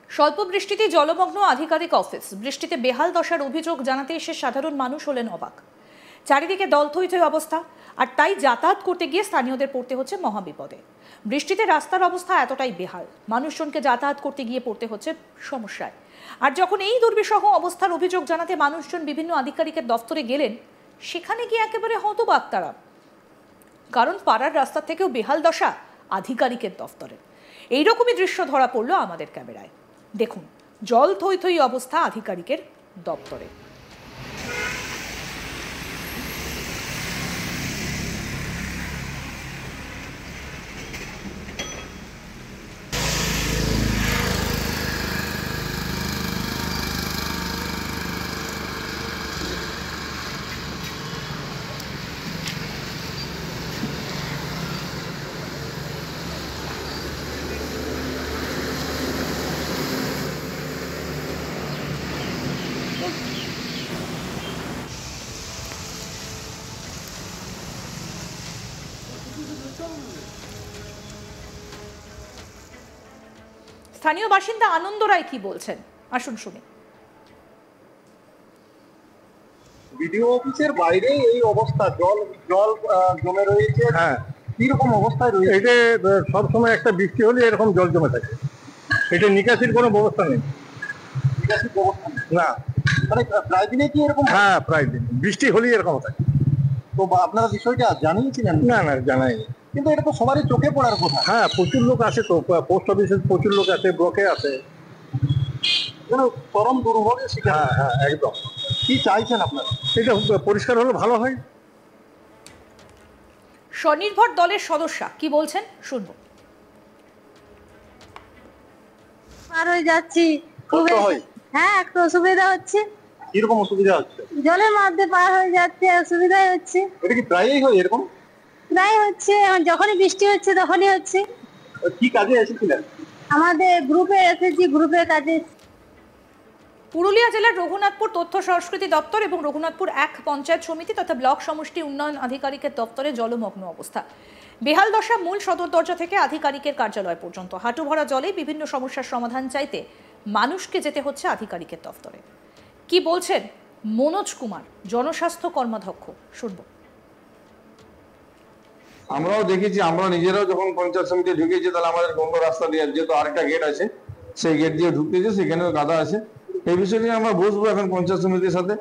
স্বল্প বৃষ্টিতে জলমগ্ন আধিকারিক অফিস, বৃষ্টিতে বেহাল দশার অভিযোগ জানাতে এসে সাধারণ মানুষ হলেন অবাক। চারিদিকে দলথই থই অবস্থা, আর তাই যাতায়াত করতে গিয়ে স্থানীয়দের পড়তে হচ্ছে মহাবিপদে। বৃষ্টিতে রাস্তার অবস্থা এতটাই বেহাল, মানুষজনকে যাতায়াত করতে গিয়ে পড়তে হচ্ছে সমস্যায়। আর যখন এই দুর্বিষহ অবস্থার অভিযোগ জানাতে মানুষজন বিভিন্ন আধিকারিকের দফতরে গেলেন, সেখানে গিয়ে একেবারে হতবাক তারা, কারণ পাড়ার রাস্তা থেকেও বেহাল দশা আধিকারিকের দফতরে। এইরকমই দৃশ্য ধরা পড়লো আমাদের ক্যামেরায়। দেখুন, জল থই থই অবস্থা আধিকারিকের দপ্তরে। স্থানীয় বাসিন্দা আনন্দ রায় কি বলছেন, আসুন শুনি। ভিডিও অফিসের বাইরে এই অবস্থা, জল জল জমে রয়েছে। হ্যাঁ, কিরকম অবস্থায় রয়েছে? এটা সবসময় একটা বৃষ্টি হলে এরকম জল জমে থাকে। এটা নিকাশির কোনো ব্যবস্থা নেই। নিকাশির ব্যবস্থা নেই না, মানে প্রায় দিনে কি এরকম? হ্যাঁ, প্রায় দিন বৃষ্টি হলেই এরকম থাকে। তো আপনারা বিষয়টা জানিয়েছিলেন? না না, জানাইনি। কিন্তু এটা তো সবারই চোখে পড়ার কথা। হ্যাঁ, প্রচুর লোক আসে তো, পোস্ট অফিসে প্রচুর লোক আসে, ব্লকে আসে, চরম দুর্ভোগের শিকার। হ্যাঁ হ্যাঁ, একদম। কি চাইছেন আপনারা? এটা পরিষ্কার হলে ভালো হয়। স্বনির্ভর দলের সদস্যা কি বলছেন শুনবো। পার হয়ে যাচ্ছি, হ্যাঁ একটু অসুবিধা হচ্ছে। কিরকম অসুবিধা হচ্ছে? জলের মধ্যে পার হয়ে যাচ্ছে, অসুবিধা হচ্ছে। এটা কি প্রায়ই হয় এরকম? প্রায় হচ্ছে, যখনই বৃষ্টি হচ্ছে তখনই হচ্ছে। কি কাজে এসেছিলেন? আমাদের গ্রুপে এসেছি, গ্রুপের কাজে। পুরুলিয়া জেলার রঘুনাথপুর তথ্য সংস্কৃতি দপ্তর এবং রঘুনাথপুর 1 পঞ্চায়েত সমিতি তথা ব্লক সমষ্টি উন্নয়ন আধিকারিকের দপ্তরে জলমগ্ন অবস্থা। বেহাল দশা মূল সদর দরজা থেকে আধিকারিকের কার্যালয় পর্যন্ত। হাঁটু ভরা জলে বিভিন্ন সমস্যার সমাধান চাইতে মানুষকে যেতে হচ্ছে আধিকারিকের দপ্তরে। কি বলছেন মনোজ কুমার, জনস্বাস্থ্য কর্মাধ্যক্ষ, শুনবো। আমরাও দেখেছি, আমরা নিজেরাও যখন পঞ্চায়েত সমিতি ঢুকেছি, তাহলে আমাদের অন্য রাস্তা দিয়ে, যেহেতু আরেকটা গেট আছে, সেই গেট দিয়ে ঢুকতেছে, সেখানেও কাদা আছে। এই বিষয় নিয়ে আমরা বসবো এখন পঞ্চায়েত সমিতির সাথে,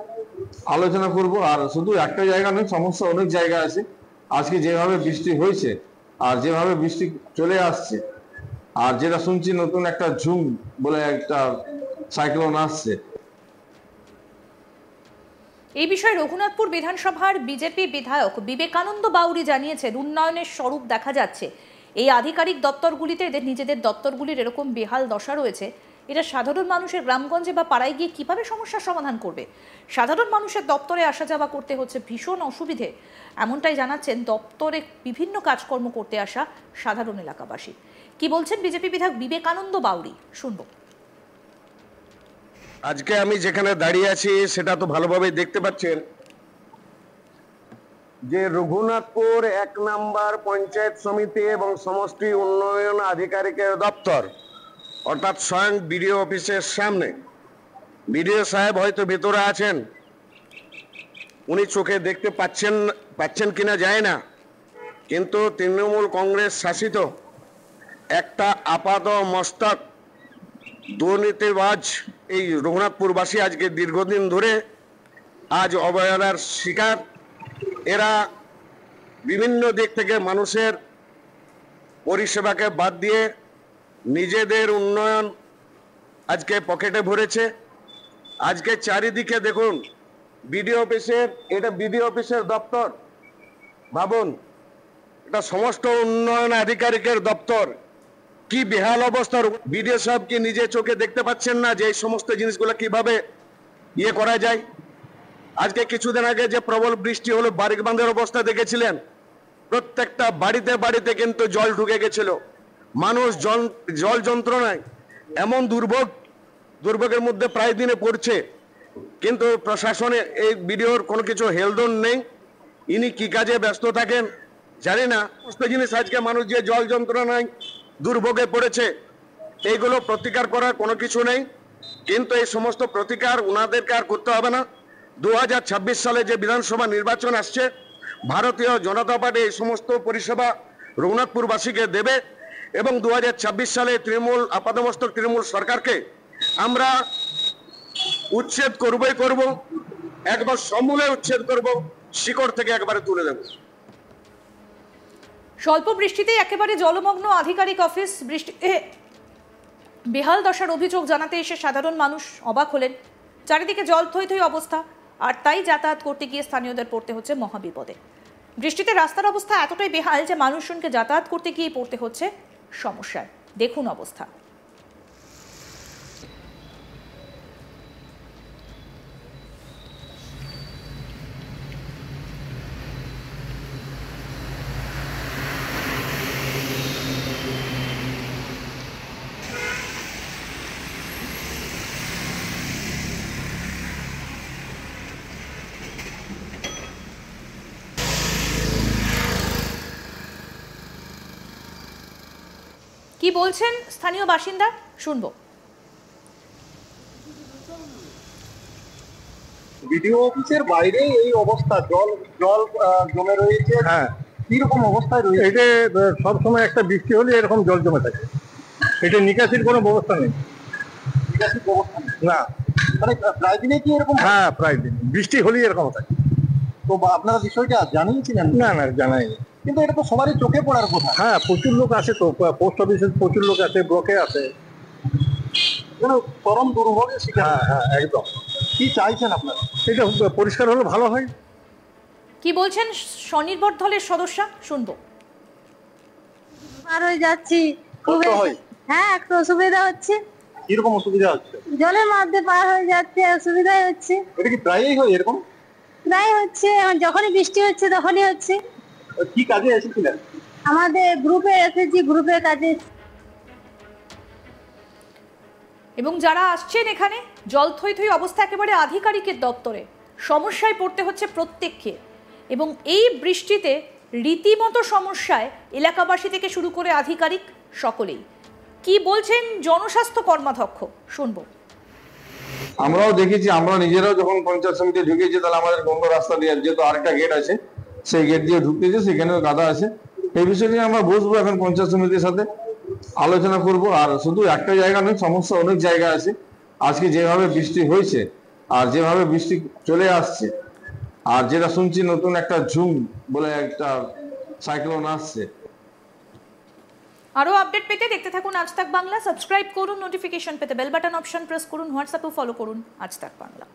আলোচনা করব। আর শুধু একটা জায়গা নয়, সমস্যা অনেক জায়গা আছে। আজকে যেভাবে বৃষ্টি হয়েছে আর যেভাবে বৃষ্টি চলে আসছে, আর যেটা শুনছি নতুন একটা ঝুম বলে একটা সাইক্লোন আসছে। এই বিষয়ে রঘুনাথপুর বিধানসভার বিজেপি বিধায়ক বিবেকানন্দ বাউরি জানিয়েছেন, উন্নয়নের স্বরূপ দেখা যাচ্ছে এই আধিকারিক দপ্তরগুলিতে। এদের নিজেদের দপ্তরগুলির এরকম বেহাল দশা রয়েছে, এটা সাধারণ মানুষের গ্রামগঞ্জে বা পাড়ায় গিয়ে কিভাবে সমস্যার সমাধান করবে? সাধারণ মানুষের দপ্তরে আসা যাওয়া করতে হচ্ছে ভীষণ অসুবিধে, এমনটাই জানাচ্ছেন দপ্তরে বিভিন্ন কাজকর্ম করতে আসা সাধারণ এলাকাবাসী। কি বলছেন বিজেপি বিধায়ক বিবেকানন্দ বাউরি, শুনবো। আজকে আমি যেখানে দাঁড়িয়ে আছি সেটা তো ভালোভাবে দেখতে পাচ্ছেন যে রঘুনাথপুর 1 নম্বর পঞ্চায়েত সমিতি এবং সমষ্টি উন্নয়ন আধিকারিকের দপ্তর, অর্থাৎ স্বয়ং বিডিও অফিসের সামনে। বিডিও সাহেব হয়তো ভেতরে আছেন, উনি চোখে দেখতে পাচ্ছেন কিনা যায় না, কিন্তু তৃণমূল কংগ্রেস শাসিত একটা আপাত মস্তক দুর্নীতিবাজ এই রঘুনাথপুরবাসী আজকে দীর্ঘদিন ধরে আজ অবহেলার শিকার। এরা বিভিন্ন দিক থেকে মানুষের পরিষেবাকে বাদ দিয়ে নিজেদের উন্নয়ন আজকে পকেটে ভরেছে। আজকে চারিদিকে দেখুন, বিডিও অফিসের, এটা বিডিও অফিসের দপ্তর, ভাবুন এটা সমস্ত উন্নয়ন আধিকারিকের দপ্তর, কি বেহাল অবস্থা। বিডিও সাহেব কি নিজে চোখে দেখতে পাচ্ছেন না যে এই সমস্ত জিনিসগুলো কিভাবে করা যায়? আজকে কিছুদিন আগে যে প্রবল বৃষ্টি হলো, বারিক বাঁধের অবস্থা দেখেছিলেন, প্রত্যেকটা বাড়িতে বাড়িতে কিন্তু জল ঢুকে গেছিল। মানুষ জল যন্ত্রণায় এমন দুর্ভোগের মধ্যে প্রায় দিনে পড়ছে, কিন্তু প্রশাসনে এই বিডিওর কোনো কিছু হেলদোল নেই। ইনি কি কাজে ব্যস্ত থাকেন জানি না। সমস্ত জিনিস আজকে মানুষ যে জল যন্ত্রণায় দুর্ভোগে পড়েছে, এইগুলো প্রতিকার করার কোনো কিছু নেই, কিন্তু এই সমস্ত প্রতিকার ওনাদেরকে আর করতে হবে না। 2026 সালে যে বিধানসভা নির্বাচন আসছে, ভারতীয় জনতা পার্টি এই সমস্ত পরিষেবা রঘুনাথপুরবাসীকে দেবে এবং 2026 সালে তৃণমূল আপাতমস্তক তৃণমূল সরকারকে আমরা উচ্ছেদ করবই করব, একবার সমূলে উচ্ছেদ করব, শিকড় থেকে একবারে তুলে দেব। স্বল্প বৃষ্টিতেই একেবারে জলমগ্ন আধিকারিক অফিস। বৃষ্টিতে বেহাল দশার অভিযোগ জানাতে এসে সাধারণ মানুষ অবাক হলেন। চারিদিকে জল থই থই অবস্থা, আর তাই যাতায়াত করতে গিয়ে স্থানীয়দের পড়তে হচ্ছে মহাবিপদে। বৃষ্টিতে রাস্তার অবস্থা এতটাই বেহাল যে মানুষজনকে যাতায়াত করতে গিয়ে পড়তে হচ্ছে সমস্যায়। দেখুন অবস্থা। কি বলছেন স্থানীয় বাসিন্দা, শুনবো। ভিডিও অফিসের বাইরে এই অবস্থা, জল জল জমে রয়েছে। হ্যাঁ, কিরকম অবস্থায় রয়েছে? এটা সবসময় একটা বৃষ্টি হলে এরকম জল জমে থাকে। এটা নিকাশির কোনো ব্যবস্থা নেই। নিকাশির ব্যবস্থা নেই না, মানে প্রায় দিনে কি এরকম? হ্যাঁ, প্রায় দিন বৃষ্টি হলেই এরকম থাকে। তো আপনারা বিষয়টা জানিয়েছিলেন? না না, জানাইনি। কিন্তু এটা তো সবারই চোখে পড়ার কথা। হ্যাঁ, প্রচুর লোক আসে তো, পোস্ট অফিসে প্রচুর লোক আসে, ব্লকে আসে, চরম দুর্ভোগের শিকার। হ্যাঁ হ্যাঁ, একদম। কি চাইছেন আপনারা? এটা পরিষ্কার হলে ভালো হয়। কি বলছেন স্বনির্ভর দলের সদস্য, শুনবো। পার হয়ে যাচ্ছি, কষ্ট হয়? হ্যাঁ একটু অসুবিধা হচ্ছে। কিরকম অসুবিধা হচ্ছে? জলের মধ্যে পার হয়ে যাচ্ছে, অসুবিধাই হচ্ছে। এটা কি প্রায়ই হয় এরকম? প্রায় হচ্ছে, যখনই বৃষ্টি হচ্ছে তখনই হচ্ছে। কি কাজে এসেছিলেন? আমাদের গ্রুপে এসেছি, গ্রুপের কাজে। এবং যারা আসছেন এখানে, জল থই থই অবস্থা একেবারে আধিকারিকের দপ্তরে। সমস্যায় পড়তে হচ্ছে প্রত্যেককে, এবং এই বৃষ্টিতে রীতিমতো সমস্যায় এলাকাবাসী থেকে শুরু করে আধিকারিক সকলেই। কি বলছেন জনস্বাস্থ্য কর্মাধ্যক্ষ, শুনবো। আমরাও দেখেছি, আমরা নিজেরাও যখন পঞ্চায়েত সমিতি ঢুকেছি, তাহলে আমাদের বন্ধ রাস্তা দিয়ে, যেহেতু আরেকটা গেট আছে, সেই গেট দিয়ে ঢুকতেছে, সেখানেও কাদা আছে। এই বিষয় নিয়ে আমরা বসবো এখন পঞ্চায়েত সমিতির সাথে, আলোচনা করব। আর শুধু একটা জায়গা নয়, সমস্যা অনেক জায়গা আছে। আজকে যেভাবে বৃষ্টি হয়েছে আর যেভাবে বৃষ্টি চলে আসছে, আর যেটা শুনছি নতুন একটা ঝুম বলে একটা সাইক্লোন আসছে। আরো আপডেট পেতে দেখতে থাকুন আজ তাক বাংলা। সাবস্ক্রাইব করুন, নোটিফিকেশন পেতে বেল বাটন অপশন প্রেস করুন, হোয়াটসঅ্যাপে ফলো করুন আজ তাক বাংলা।